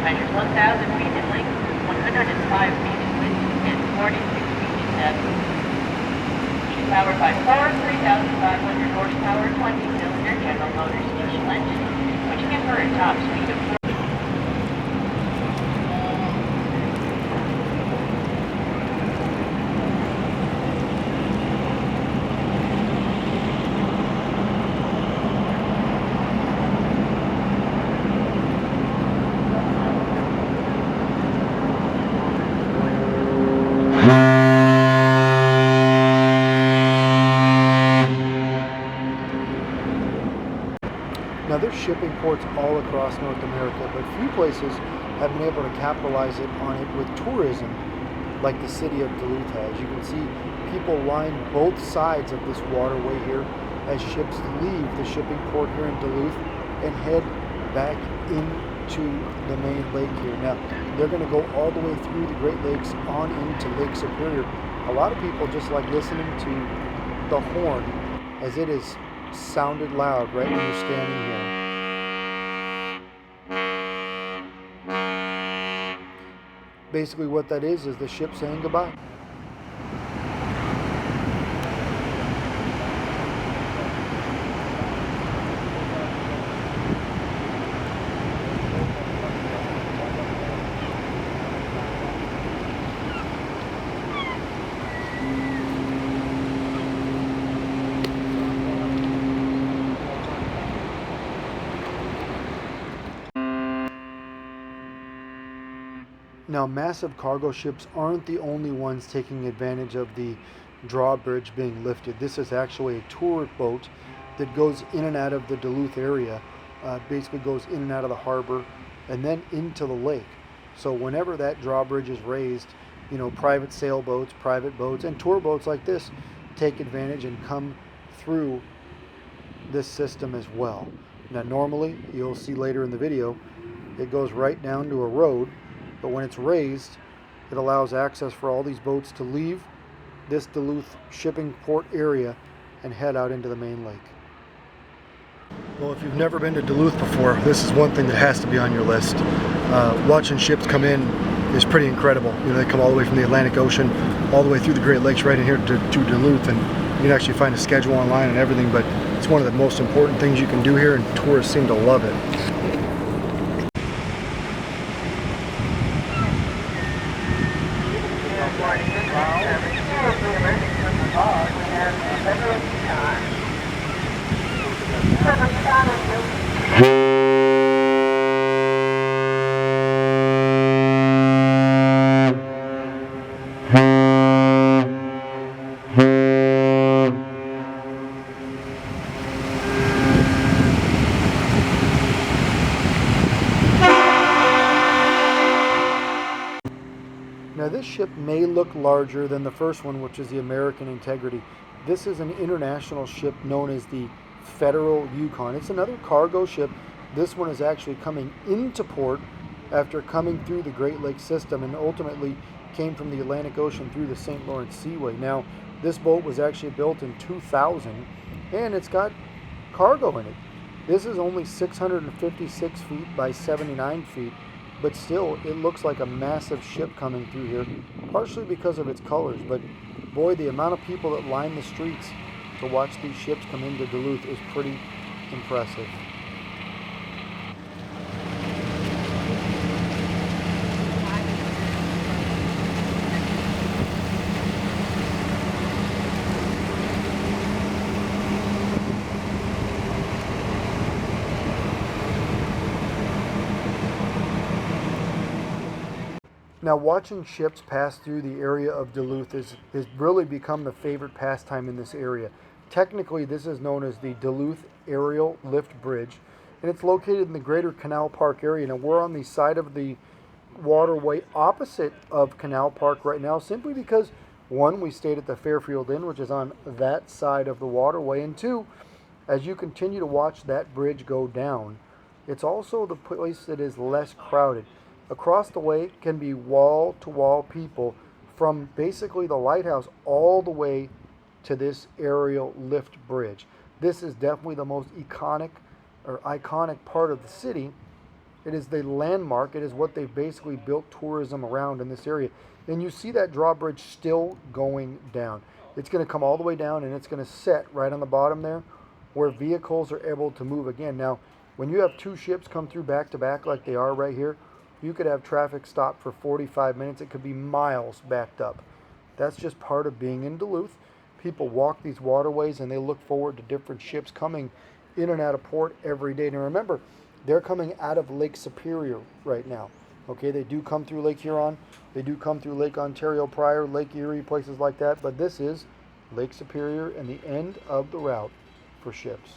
measures 1,000 feet in length, 105 feet in width, and 46 feet in depth. It is powered by four 3,500 horsepower 20-cylinder General Motors diesel engines, which can burn a top speed of 4. Now there's shipping ports all across North America, but few places have been able to capitalize on it with tourism like the city of Duluth has. You can see people line both sides of this waterway here as ships leave the shipping port here in Duluth and head back into the main lake here. Now they're going to go all the way through the Great Lakes on into Lake Superior. A lot of people just like listening to the horn as it is sounded loud right when you're standing here. Basically what that is the ship saying goodbye. Now, massive cargo ships aren't the only ones taking advantage of the drawbridge being lifted. This is actually a tour boat that goes in and out of the Duluth area, basically goes in and out of the harbor and then into the lake. So whenever that drawbridge is raised, you know, private sailboats, private boats, and tour boats like this take advantage and come through this system as well. Now, normally, you'll see later in the video, it goes right down to a road. But when it's raised, it allows access for all these boats to leave this Duluth shipping port area and head out into the main lake. Well, if you've never been to Duluth before, this is one thing that has to be on your list. Watching ships come in is pretty incredible. You know, they come all the way from the Atlantic Ocean, all the way through the Great Lakes right in here to Duluth, and you can actually find a schedule online and everything, but it's one of the most important things you can do here, and tourists seem to love it. Now this ship may look larger than the first one, which is the American Integrity. This is an international ship known as the Federal Yukon. It's another cargo ship. This one is actually coming into port after coming through the Great Lakes system and ultimately came from the Atlantic Ocean through the St. Lawrence Seaway. Now, this boat was actually built in 2000 and it's got cargo in it. This is only 656 feet by 79 feet. But still, it looks like a massive ship coming through here, partially because of its colors. But boy, the amount of people that line the streets to watch these ships come into Duluth is pretty impressive. Now, watching ships pass through the area of Duluth has really become the favorite pastime in this area. Technically, this is known as the Duluth Aerial Lift Bridge, and it's located in the greater Canal Park area. Now, we're on the side of the waterway opposite of Canal Park right now, simply because, one, we stayed at the Fairfield Inn, which is on that side of the waterway, and two, as you continue to watch that bridge go down, it's also the place that is less crowded. Across the way can be wall-to-wall people from basically the lighthouse all the way to this aerial lift bridge. This is definitely the most iconic part of the city. It is the landmark. It is what they've basically built tourism around in this area. And you see that drawbridge still going down. It's going to come all the way down and it's going to set right on the bottom there where vehicles are able to move again. Now, when you have two ships come through back to back like they are right here, you could have traffic stop for 45 minutes. It could be miles backed up. That's just part of being in Duluth. People walk these waterways and they look forward to different ships coming in and out of port every day. Now remember, they're coming out of Lake Superior right now. Okay, they do come through Lake Huron. They do come through Lake Ontario Prior, Lake Erie, places like that. But this is Lake Superior and the end of the route for ships.